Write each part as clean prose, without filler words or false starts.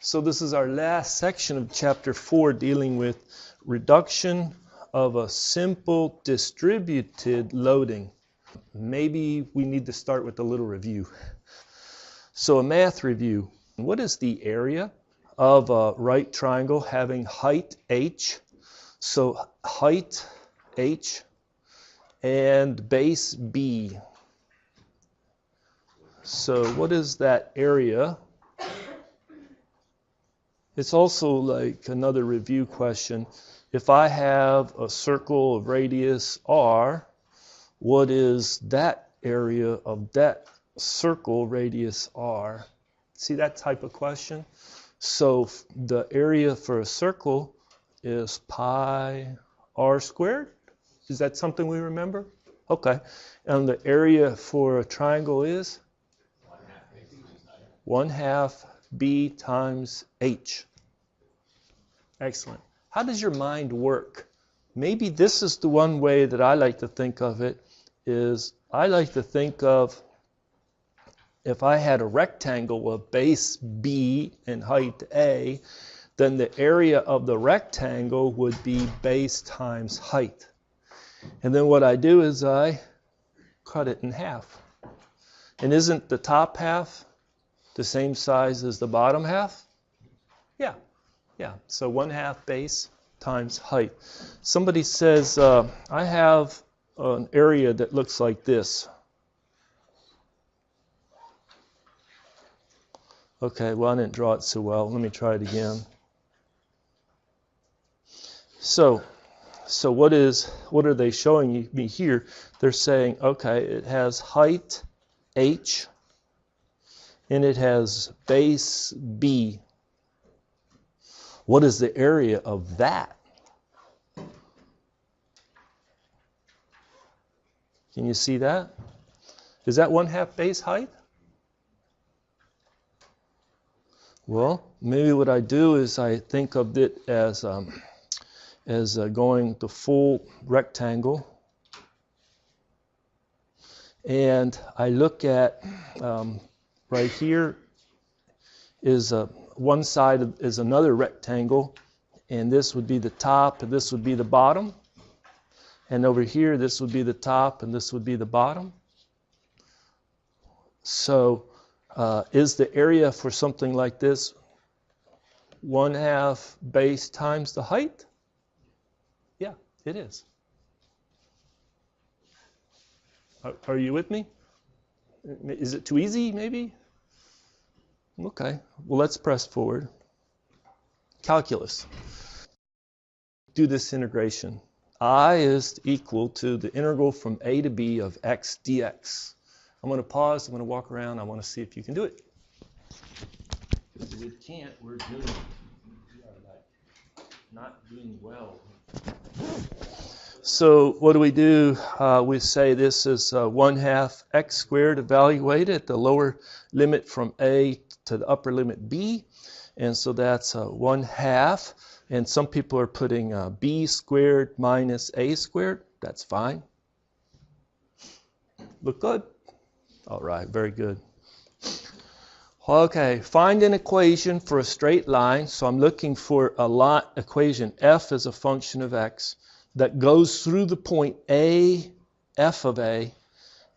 So this is our last section of chapter 4 dealing with reduction of a simple distributed loading. Maybe we need to start with a little review. So a math review. What is the area of a right triangle having height h? So height h and base b. So what is that area? It's also like another review question. If I have a circle of radius r, what is that area of that circle radius r? See that type of question? So the area for a circle is pi r squared. Is that something we remember? Okay. And the area for a triangle is? 1/2 b times h. Excellent. How does your mind work? Maybe this is the one way that I like to think of it, is I like to think of if I had a rectangle of base b and height a, then the area of the rectangle would be base times height. And then what I do is I cut it in half. And isn't the top half the same size as the bottom half? Yeah. Yeah, so 1/2 base times height. Somebody says, I have an area that looks like this. Okay, well, I didn't draw it so well. Let me try it again. So what are they showing me here? They're saying, okay, it has height h, and it has base b. What is the area of that? Can you see that? Is that 1/2 base height? Well, maybe what I do is I think of it as going the full rectangle, and I look at right here is one side is another rectangle, and this would be the top and this would be the bottom, and over here this would be the top and this would be the bottom. So is the area for something like this 1/2 base times the height? Yeah, it is. Are you with me? Is it too easy, maybe? Okay, well, let's press forward. Calculus. Do this integration. I is equal to the integral from a to b of x dx. I'm going to pause. I'm going to walk around. I want to see if you can do it. Because if you can't, we are not doing well. So what do? We say this is 1/2 x squared evaluated at the lower limit from a to the upper limit b, and so that's 1/2, and some people are putting b squared minus a squared. That's fine. Look good? All right, very good. Okay, find an equation for a straight line. So I'm looking for a equation f as a function of x that goes through the point a, f of a,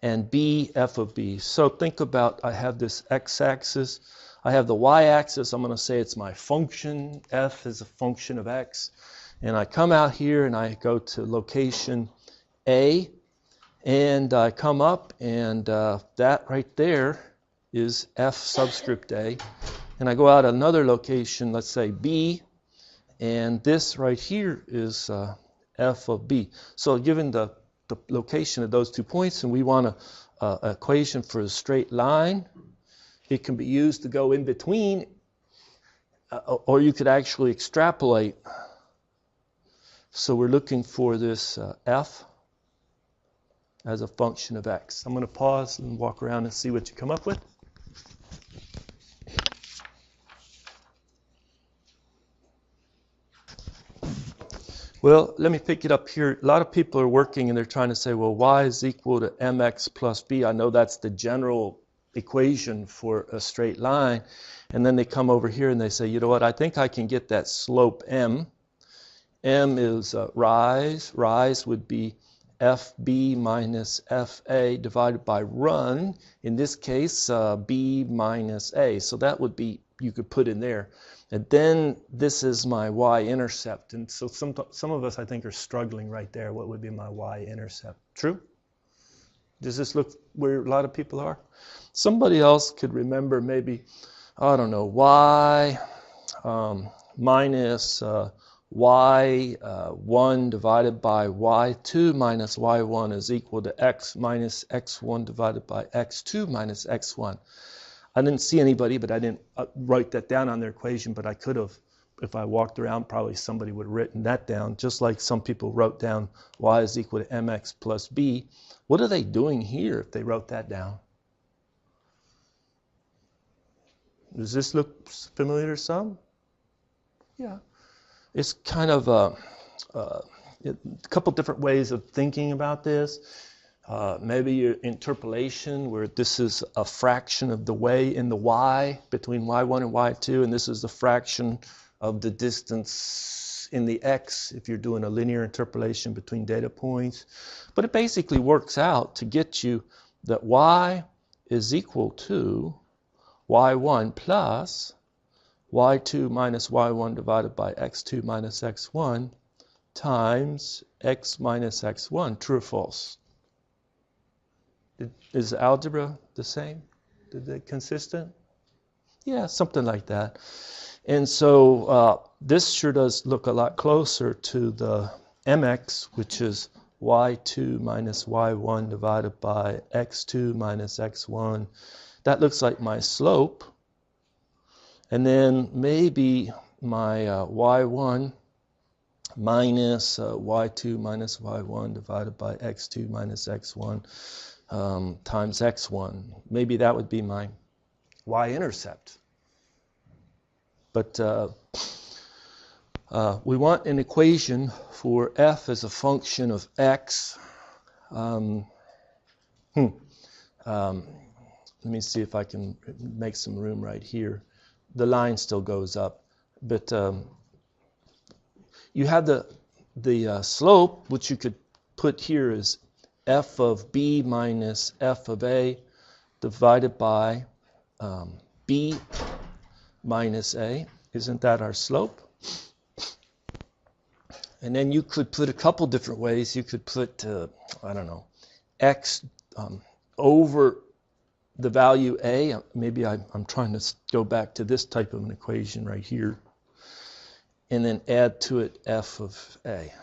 and b, f of b. So think about, I have this x-axis. I have the y-axis. I'm going to say it's my function. F is a function of x. And I come out here and I go to location A. And I come up and that right there is f subscript a. And I go out another location, let's say B. And this right here is f of b. So given the location of those 2 points, and we want an equation for a straight line, it can be used to go in between, or you could actually extrapolate. So we're looking for this f as a function of x. I'm going to pause and walk around and see what you come up with. Well, let me pick it up here. A lot of people are working and they're trying to say, well, y is equal to mx plus b. I know that's the general equation for a straight line, and then they come over here and they say, you know what, I think I can get that slope m. M is rise. Rise would be FB minus FA divided by run. In this case, B minus A. So that would be, you could put in there. And then this is my y-intercept. And so some of us, I think, are struggling right there. What would be my y-intercept? True? Does this look where a lot of people are? Somebody else could remember maybe, I don't know, y minus y1 divided by y2 minus y1 is equal to x minus x1 divided by x2 minus x1. I didn't see anybody, but I didn't write that down on their equation, but I could have. If I walked around, probably somebody would have written that down, just like some people wrote down y is equal to mx plus b. What are they doing here if they wrote that down? Does this look familiar to some? Yeah. It's kind of a couple different ways of thinking about this. Maybe your interpolation, where this is a fraction of the way in the y between y1 and y2, and this is the fraction of the distance in the x if you're doing a linear interpolation between data points. But it basically works out to get you that y is equal to y1 plus y2 minus y1 divided by x2 minus x1 times x minus x1. True or false? Is the algebra the same? Is it consistent? Yeah, something like that. And so this sure does look a lot closer to the mx, which is y2 minus y1 divided by x2 minus x1. That looks like my slope. And then maybe my y1 minus y2 minus y1 divided by x2 minus x1 times x1. Maybe that would be my y-intercept. But we want an equation for f as a function of x. Let me see if I can make some room right here. The line still goes up, but you have the slope, which you could put here as f of b minus f of a divided by b minus a. Isn't that our slope? And then you could put a couple different ways. You could put, I don't know, x over the value a. Maybe I'm trying to go back to this type of an equation right here. And then add to it f of a.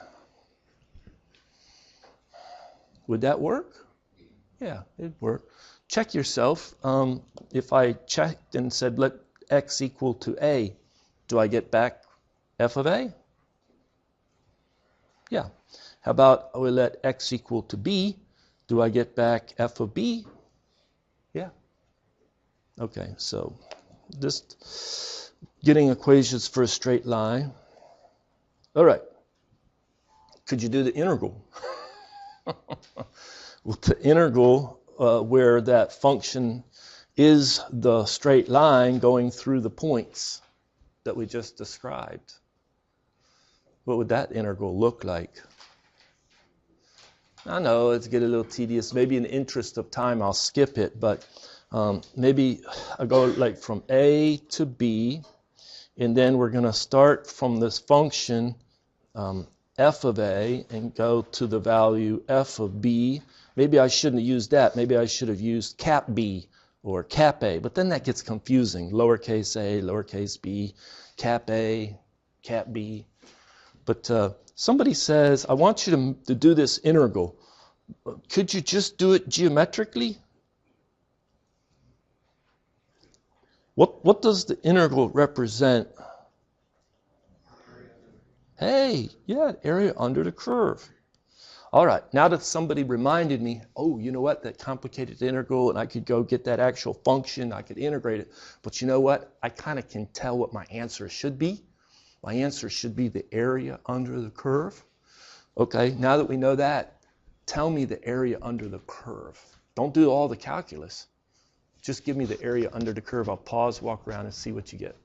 Would that work? Yeah, it'd work. Check yourself. If I checked and said let x equal to a, do I get back f of a? Yeah. How about we let x equal to b? Do I get back f of b? Yeah. Okay, so just getting equations for a straight line. All right. Could you do the integral? With the integral where that function is the straight line going through the points that we just described. What would that integral look like? I know it's getting a little tedious. Maybe in the interest of time I'll skip it, but maybe I'll go like from a to b, and then we're going to start from this function f of a and go to the value f of b. Maybe I shouldn't have used that. Maybe I should have used cap b or cap a, but then that gets confusing. Lowercase a, lowercase b, cap a, cap b. But somebody says, I want you to do this integral. Could you just do it geometrically? What does the integral represent? Hey, yeah, area under the curve. All right, now that somebody reminded me, oh, you know what, that complicated integral, and I could go get that actual function, I could integrate it. But you know what? I kind of can tell what my answer should be. My answer should be the area under the curve. Okay, now that we know that, tell me the area under the curve. Don't do all the calculus. Just give me the area under the curve. I'll pause, walk around, and see what you get.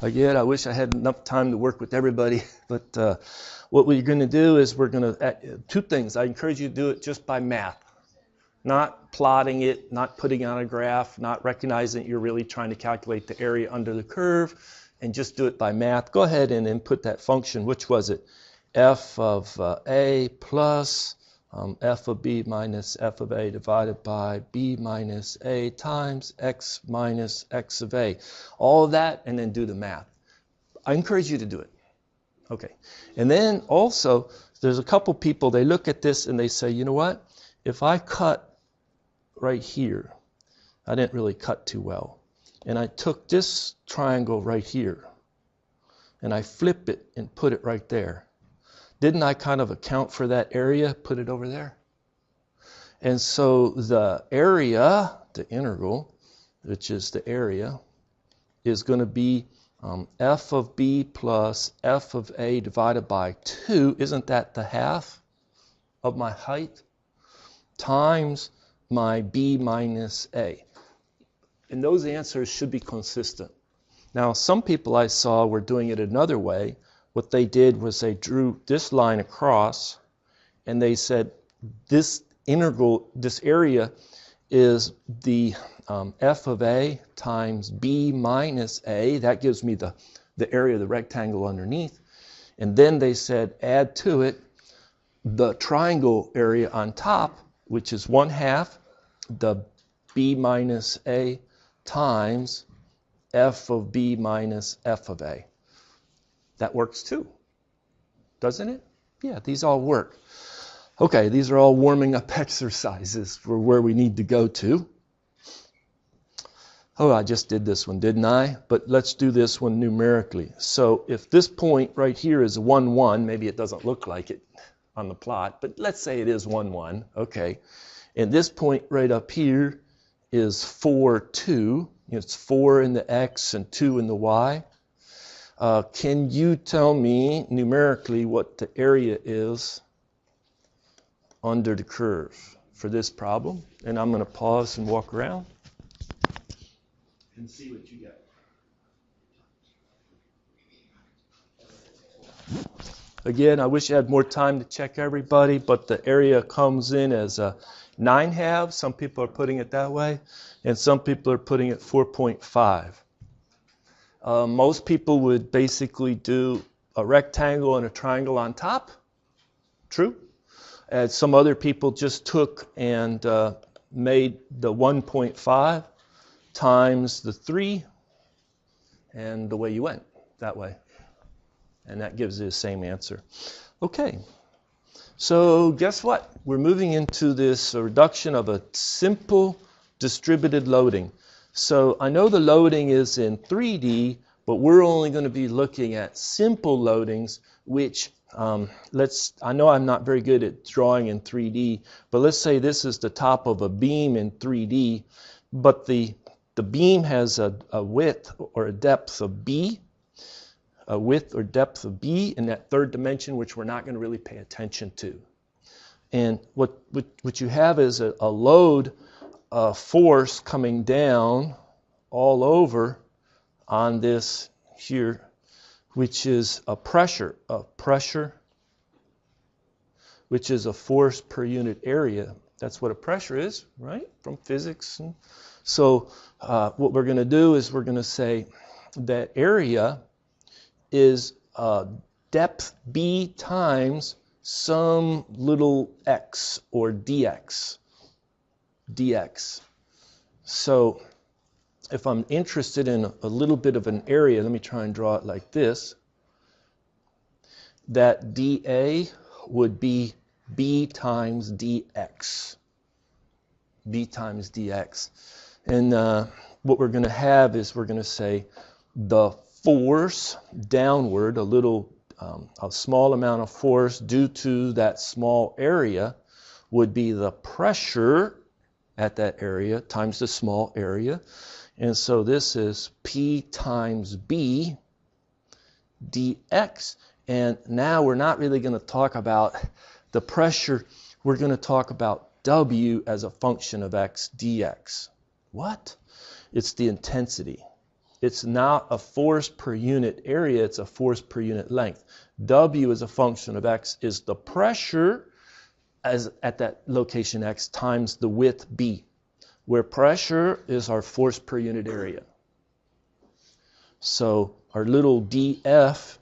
Again, I wish I had enough time to work with everybody, but what we're going to do is we're going to, two things. I encourage you to do it just by math, not plotting it, not putting on a graph, not recognizing that you're really trying to calculate the area under the curve, and just do it by math. Go ahead and input that function. Which was it? F of A plus f of b minus f of a divided by b minus a times x minus x of a. All of that, and then do the math. I encourage you to do it. Okay. And then also, there's a couple people, they look at this and they say, you know what? If I cut right here, I didn't really cut too well. And I took this triangle right here, and I flip it and put it right there. Didn't I kind of account for that area, put it over there? And so the area, the integral, which is the area, is going to be f of b plus f of a divided by 2, isn't that the half of my height, times my b minus a. And those answers should be consistent. Now, some people I saw were doing it another way. What they did was they drew this line across, and they said this integral, this area is the f of a times b minus a. That gives me the area of the rectangle underneath. And then they said add to it the triangle area on top, which is 1/2 the b minus a times f of b minus f of a. That works too, doesn't it? Yeah, these all work. Okay, these are all warming up exercises for where we need to go to. Oh, I just did this one, didn't I? But let's do this one numerically. So if this point right here is 1, 1, maybe it doesn't look like it on the plot, but let's say it is 1, 1, okay. And this point right up here is 4, 2. It's 4 in the x and 2 in the y. Can you tell me numerically what the area is under the curve for this problem? And I'm going to pause and walk around and see what you get. Again, I wish I had more time to check everybody, but the area comes in as a 9/2. Some people are putting it that way, and some people are putting it 4.5. Most people would basically do a rectangle and a triangle on top. True. And some other people just took and made the 1.5 times the 3, and the way you went, that way. And that gives you the same answer. Okay. So guess what? We're moving into this reduction of a simple distributed loading. So I know the loading is in 3D, but we're only going to be looking at simple loadings, which I know I'm not very good at drawing in 3D, but let's say this is the top of a beam in 3D, but the beam has a width or a depth of B, a width or depth of B in that third dimension, which we're not going to really pay attention to. And what you have is a load force coming down all over on this here, which is a pressure, which is a force per unit area. That's what a pressure is, right? From physics. And so what we're going to do is we're going to say that area is depth B times some little x or dx. So if I'm interested in a little bit of an area, let me try and draw it like this. That dA would be B times dx. B times dx. And what we're going to have is we're going to say the force downward, a small amount of force due to that small area would be the pressure at that area times the small area. And so this is P times B dx. And now we're not really going to talk about the pressure. We're going to talk about W as a function of x dx. What? It's the intensity. It's not a force per unit area, it's a force per unit length. W as a function of x is the pressure as at that location x times the width b, where pressure is our force per unit area. So our little df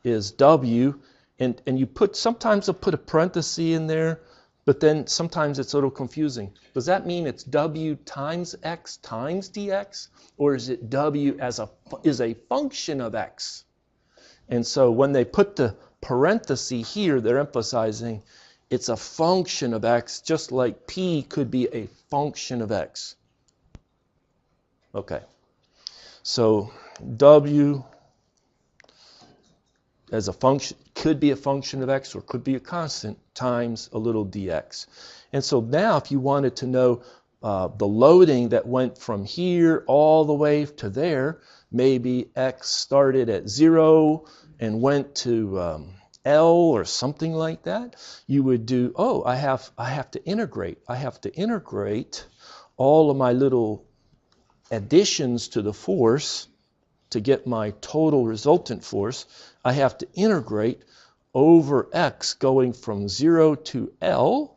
is W, and you sometimes they'll put a parenthesis in there, but then sometimes it's a little confusing. Does that mean it's W times x times dx, or is it W is a function of x? And so when they put the parenthesis here, they're emphasizing it's a function of x, just like P could be a function of x. Okay, so W as a function could be a function of x or could be a constant times a little dx. And so now if you wanted to know the loading that went from here all the way to there, maybe x started at 0 and went to L or something like that, you would do, oh, I have to integrate. I have to integrate all of my little additions to the force to get my total resultant force. I have to integrate over x going from 0 to L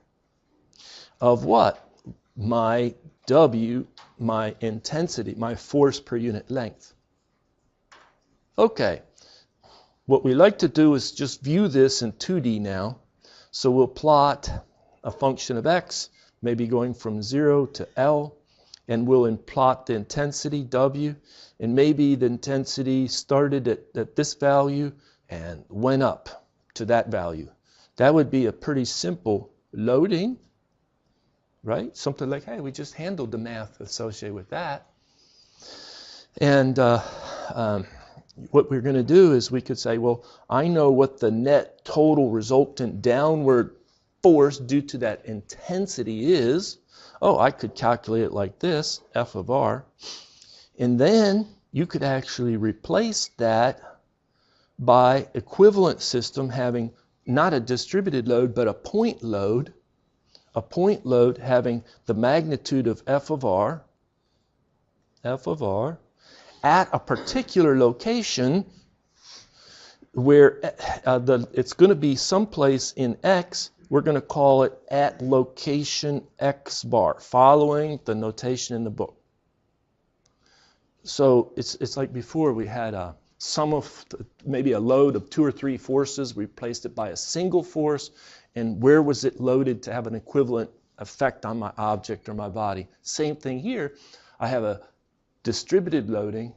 of what? My W, my intensity, my force per unit length. Okay, what we like to do is just view this in 2D now. So we'll plot a function of x, maybe going from 0 to L, and we'll plot the intensity W, and maybe the intensity started at this value and went up to that value. That would be a pretty simple loading, right? Something like, hey, we just handled the math associated with that. And what we're going to do is we could say, well, I know what the net total resultant downward force due to that intensity is. Oh, I could calculate it like this, F of R. And then you could actually replace that by equivalent system having not a distributed load, but a point load having the magnitude of F of R at a particular location where it's going to be someplace in X. We're going to call it at location X bar, following the notation in the book. So it's like before, we had a sum of maybe a load of 2 or 3 forces. We replaced it by a single force, and where was it loaded to have an equivalent effect on my object or my body? Same thing here. I have a distributed loading.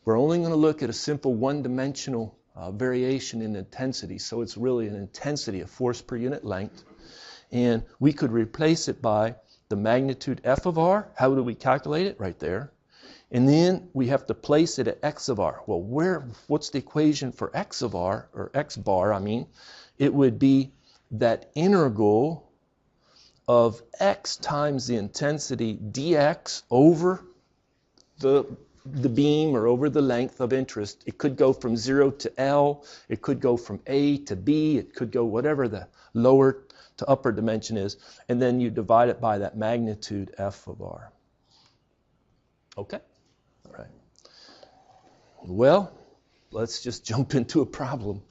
We're only going to look at a simple one-dimensional variation in intensity. So it's really an intensity, a force per unit length. And we could replace it by the magnitude F of R. How do we calculate it? Right there. And then we have to place it at X of R. Well, what's the equation for X of R, or X bar, I mean? It would be that integral of X times the intensity dx over the beam or over the length of interest. It could go from 0 to L, it could go from A to B, it could go whatever the lower to upper dimension is, and then you divide it by that magnitude F of R. Okay? All right. Well, let's just jump into a problem.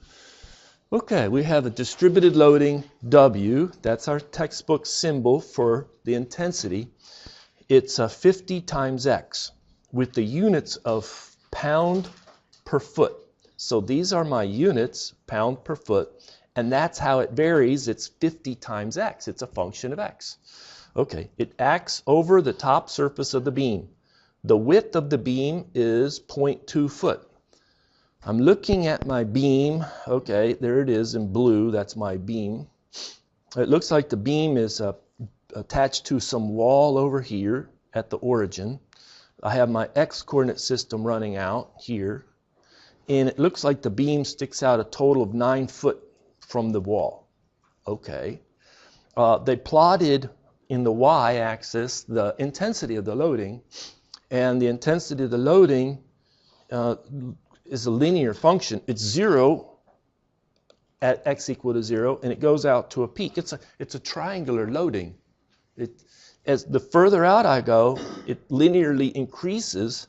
Okay, we have a distributed loading W. That's our textbook symbol for the intensity. It's 50 times X with the units of pound per foot. So these are my units, pound per foot, and that's how it varies. It's 50 times X. It's a function of X. Okay, it acts over the top surface of the beam. The width of the beam is 0.2 foot. I'm looking at my beam. Okay, there it is in blue. That's my beam. It looks like the beam is attached to some wall over here at the origin. I have my X coordinate system running out here, and it looks like the beam sticks out a total of 9 foot from the wall. Okay. They plotted in the y-axis the intensity of the loading, and the intensity of the loading is a linear function. It's 0 at x equal to 0, and it goes out to a peak. It's a triangular loading. As the further out I go, it linearly increases,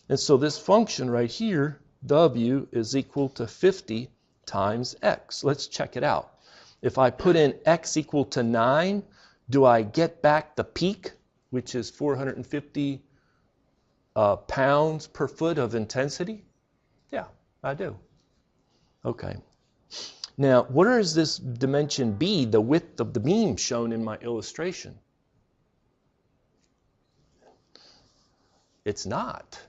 and so this function right here, w, is equal to 50 times x. Let's check it out. If I put in x equal to 9, do I get back the peak, which is 450 pounds per foot of intensity? Yeah, I do. Okay. Now, what is this dimension b, the width of the beam shown in my illustration? It's not,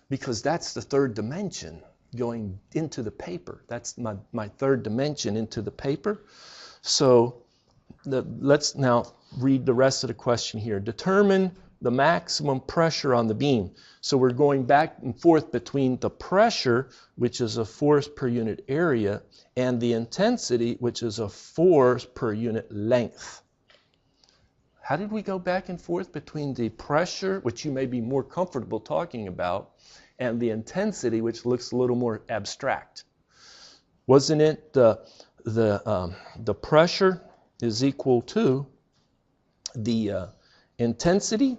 because that's the third dimension going into the paper. That's my third dimension into the paper. So let's now read the rest of the question here. Determine the maximum pressure on the beam. So we're going back and forth between the pressure, which is a force per unit area, and the intensity, which is a force per unit length. How did we go back and forth between the pressure, which you may be more comfortable talking about, and the intensity, which looks a little more abstract? Wasn't it the pressure is equal to the intensity,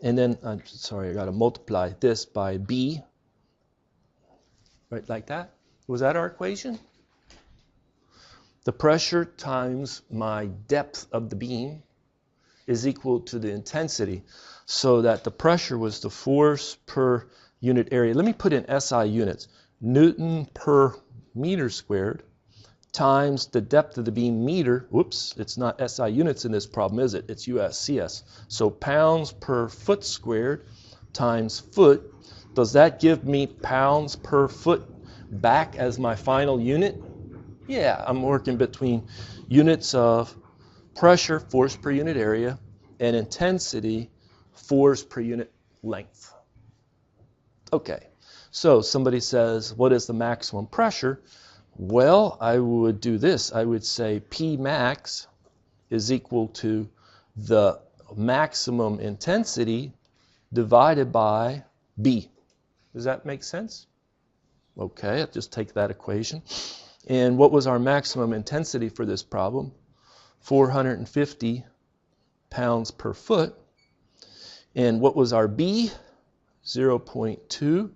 and then, I'm sorry, I got to multiply this by b, right, like that? Was that our equation? The pressure times my depth of the beam is equal to the intensity, so that the pressure was the force per unit area. Let me put in SI units. Newton per meter squared times the depth of the beam meter. Whoops, it's not SI units in this problem, is it? It's USCS. So pounds per foot squared times foot. Does that give me pounds per foot back as my final unit? Yeah, I'm working between units of pressure, force per unit area, and intensity, force per unit length. Okay, so somebody says, what is the maximum pressure? Well, I would do this. I would say P max is equal to the maximum intensity divided by B. Does that make sense? Okay, I'll just take that equation. And what was our maximum intensity for this problem? 450 pounds per foot. And what was our B? 0.2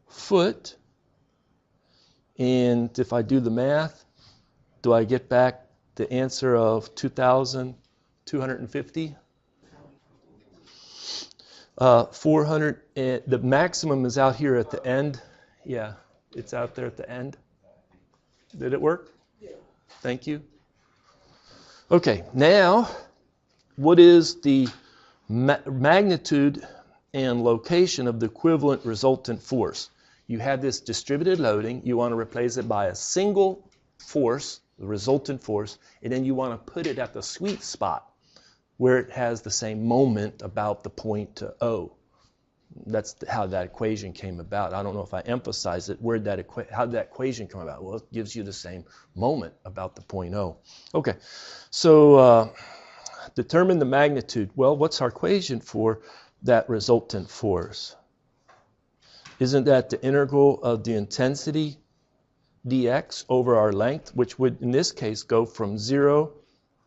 foot. And if I do the math, do I get back the answer of 2,250? 400, the maximum is out here at the end. Yeah, it's out there at the end. Did it work? Yeah. Thank you. Okay, now, what is the magnitude and location of the equivalent resultant force? You have this distributed loading. You want to replace it by a single force, the resultant force, and then you want to put it at the sweet spot where it has the same moment about the point O. That's how that equation came about. I don't know if I emphasized it. How did that equation come about? Well, it gives you the same moment about the point O. Okay, so determine the magnitude. Well, what's our equation for that resultant force? Isn't that the integral of the intensity dx over our length, which would, in this case, go from 0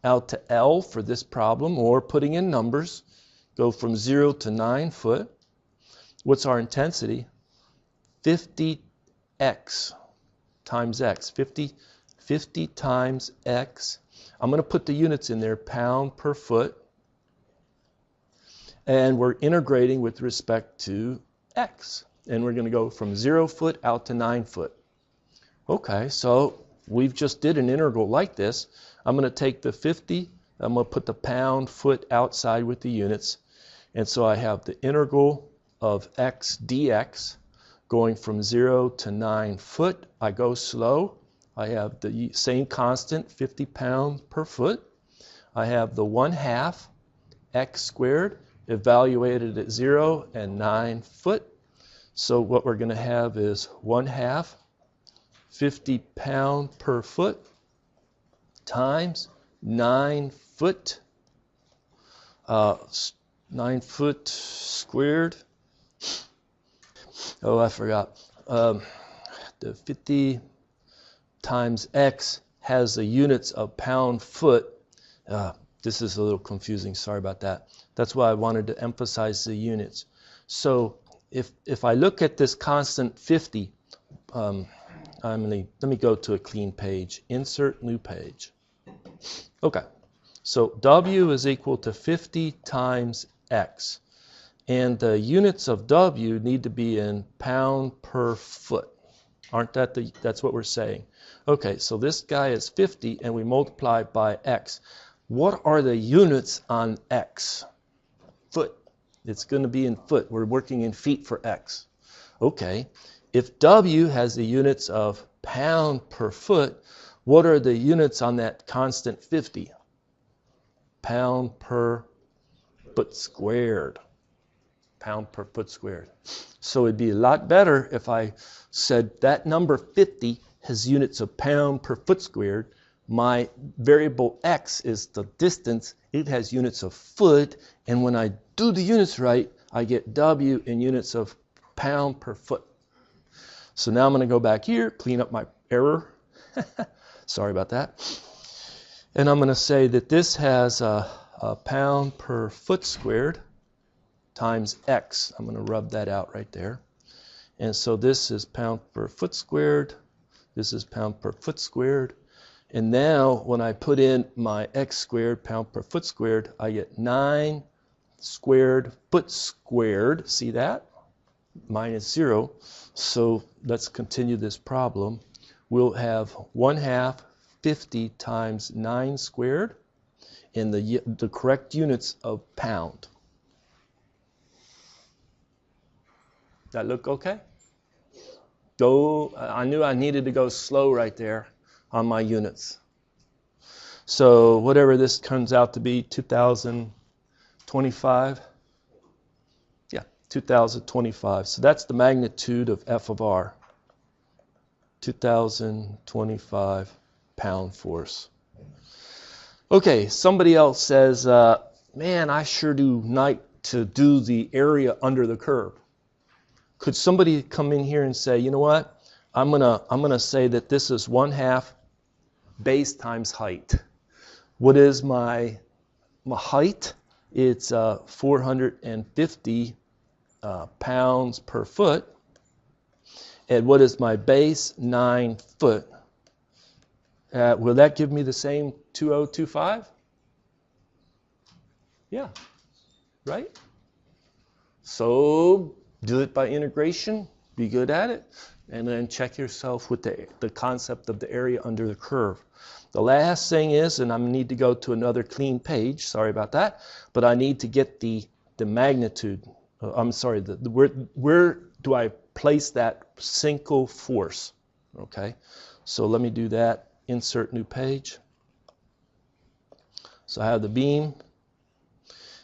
out to L for this problem, or putting in numbers, go from 0 to 9 foot. What's our intensity? 50x times x. 50 times x. I'm going to put the units in there, pound per foot. And we're integrating with respect to x. And we're going to go from 0 foot out to 9 foot. Okay, so we've just did an integral like this. I'm going to take the 50, I'm going to put the pound foot outside with the units. And so I have the integral of x dx going from 0 to 9 foot. I go slow. I have the same constant, 50 pounds per foot. I have the 1/2 x squared evaluated at 0 and 9 foot. So what we're going to have is 1/2 50 pound per foot times 9 foot. 9 foot squared. Oh, I forgot. The 50 times x has the units of pound-foot. This is a little confusing, sorry about that. That's why I wanted to emphasize the units. So if I look at this constant 50, let me go to a clean page. Insert new page. Okay, so W is equal to 50 times X. And the units of W need to be in pound per foot. Aren't that that's what we're saying? Okay, so this guy is 50 and we multiply by X. What are the units on X? Foot. It's going to be in foot. We're working in feet for X. Okay, if W has the units of pound per foot, what are the units on that constant 50? Pound per foot squared. Pound per foot squared. So it'd be a lot better if I said that number 50 has units of pound per foot squared. My variable X is the distance. It has units of foot. And when I do the units right, I get W in units of pound per foot. So now I'm going to go back here, clean up my error. Sorry about that. And I'm going to say that this has a pound per foot squared times X. I'm going to rub that out right there. And so this is pound per foot squared. This is pound per foot squared. And now when I put in my X squared, pound per foot squared, I get 9 squared foot squared. See that? Minus 0. So let's continue this problem. We'll have 1/2 50 times 9 squared in the correct units of pound. That look okay? I knew I needed to go slow right there on my units. So whatever this turns out to be, 2025. Yeah, 2025. So that's the magnitude of F of R. 2025 pound force. Okay, somebody else says, man, I sure do like to do the area under the curve. Could somebody come in here and say, you know what? I'm gonna say that this is 1/2 base times height. What is my height? It's 450 pounds per foot. And what is my base? 9 foot. Will that give me the same 2025? Yeah, right? So do it by integration, be good at it, and then check yourself with the concept of the area under the curve. The last thing is, and I need to go to another clean page, sorry about that, but I need to get the magnitude. I'm sorry, where do I place that single force? Okay, so let me do that. Insert new page. So I have the beam.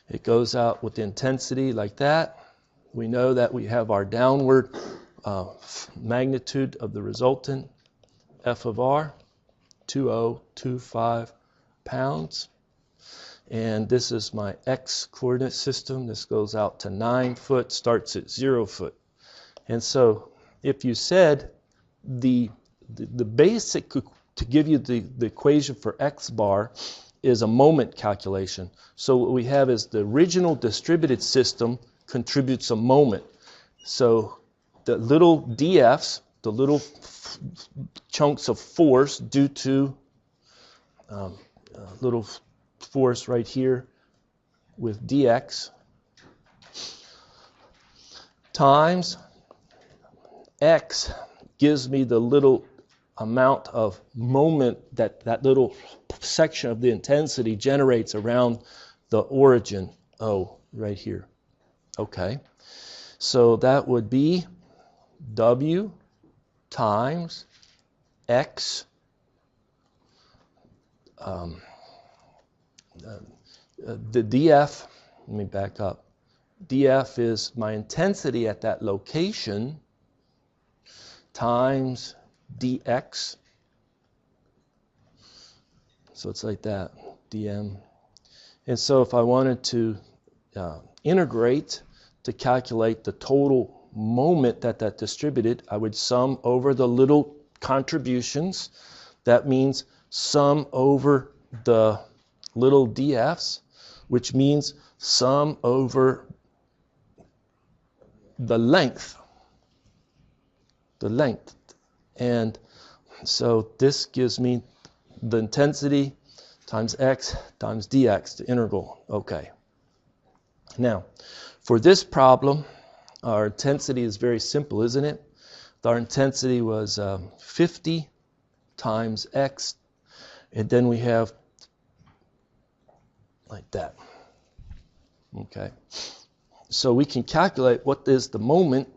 It goes out with the intensity like that. We know that we have our downward magnitude of the resultant, F of R, 2025 pounds. And this is my X coordinate system. This goes out to 9 foot, starts at 0 foot. And so if you said the basic, to give you the equation for X bar is a moment calculation. So what we have is the original distributed system contributes a moment. So the little df's, the little chunks of force due to little force right here with dx times x gives me the little amount of moment that little section of the intensity generates around the origin, O, right here. Okay, so that would be W times X, the dF, let me back up. dF is my intensity at that location times dx. So it's like that, dm. And so if I wanted to integrate to calculate the total moment that distributed, I would sum over the little contributions. That means sum over the little df's, which means sum over the length. And so this gives me the intensity times x times dx, the integral. Okay. Now, for this problem, our intensity is very simple, isn't it? Our intensity was 50 times x, and then we have like that. Okay. So we can calculate what is the moment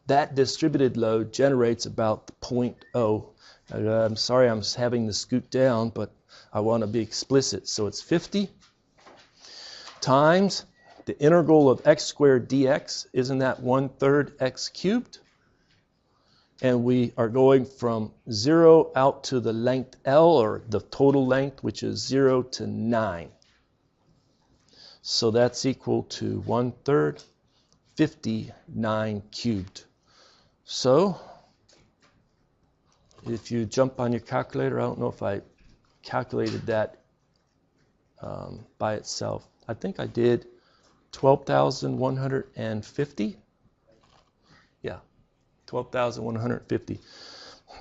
that distributed load generates about the point O. I'm sorry I'm having to scoot down, but I want to be explicit. So it's 50 times the integral of x squared dx. Isn't that 1/3 x cubed? And we are going from 0 out to the length L, or the total length, which is 0 to 9. So that's equal to 1/3 59 cubed. So if you jump on your calculator, I don't know if I calculated that by itself. I think I did 12,150. Yeah, 12,150.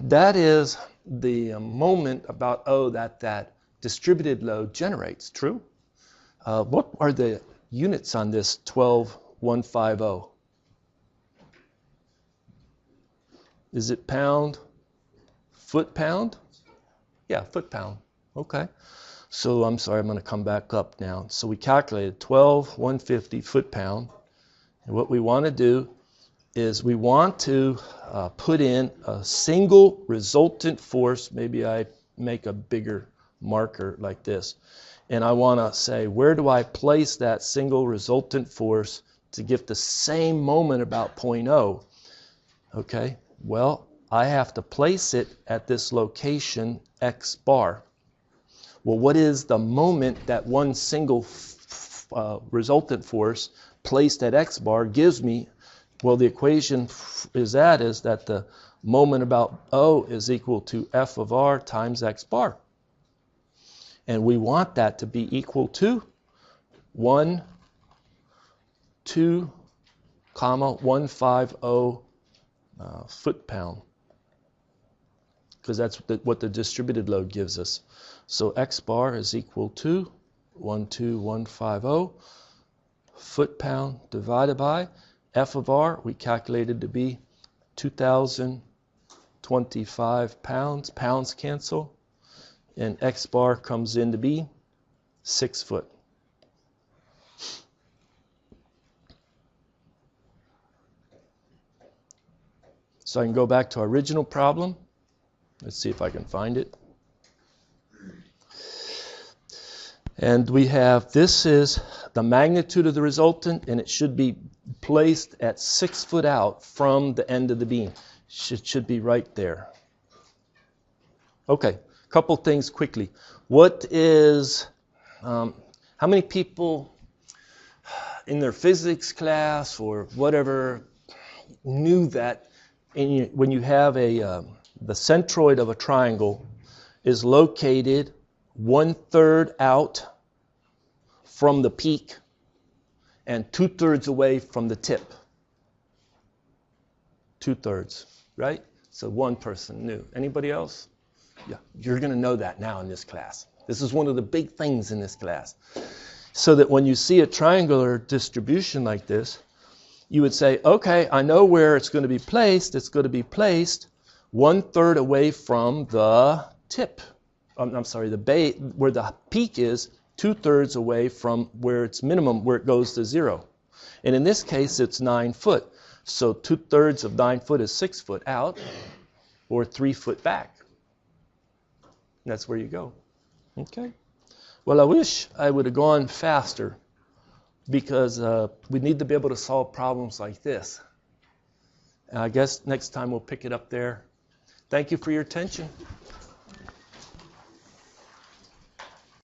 That is the moment about O that distributed load generates, true? What are the units on this 12,150? Is it pound, foot pound? Yeah, foot pound. Okay. So I'm sorry, I'm going to come back up now. So we calculated 12,150 foot pound. And what we want to do is we want to put in a single resultant force. Maybe I make a bigger marker like this. And I want to say, where do I place that single resultant force to give the same moment about point O? Okay, well, I have to place it at this location, x bar. Well, what is the moment that one single resultant force placed at x bar gives me? Well, the equation is that the moment about O is equal to F of R times x bar. And we want that to be equal to 150 foot pound, because that's what the distributed load gives us. So x bar is equal to 12150 foot pound divided by F of R, we calculated to be 2,025 pounds. Pounds cancel. And x bar comes in to be 6 foot. So I can go back to our original problem. Let's see if I can find it. And we have, this is the magnitude of the resultant, and it should be placed at 6 foot out from the end of the beam. It should be right there. Okay. Couple things quickly. What is, how many people in their physics class or whatever knew that when you have the centroid of a triangle is located 1/3 out from the peak and 2/3 away from the tip? 2/3, right? So one person knew. Anybody else? Yeah, you're going to know that now in this class. This is one of the big things in this class. So that when you see a triangular distribution like this, you would say, okay, I know where it's going to be placed. It's going to be placed 1/3 away from the tip. I'm sorry, the base, where the peak is, 2/3 away from where it's minimum, where it goes to 0. And in this case, it's 9 foot. So 2/3 of 9 foot is 6 foot out, or 3 foot back. That's where you go. Okay. Well, I wish I would have gone faster, because we need to be able to solve problems like this. And I guess next time we'll pick it up there. Thank you for your attention.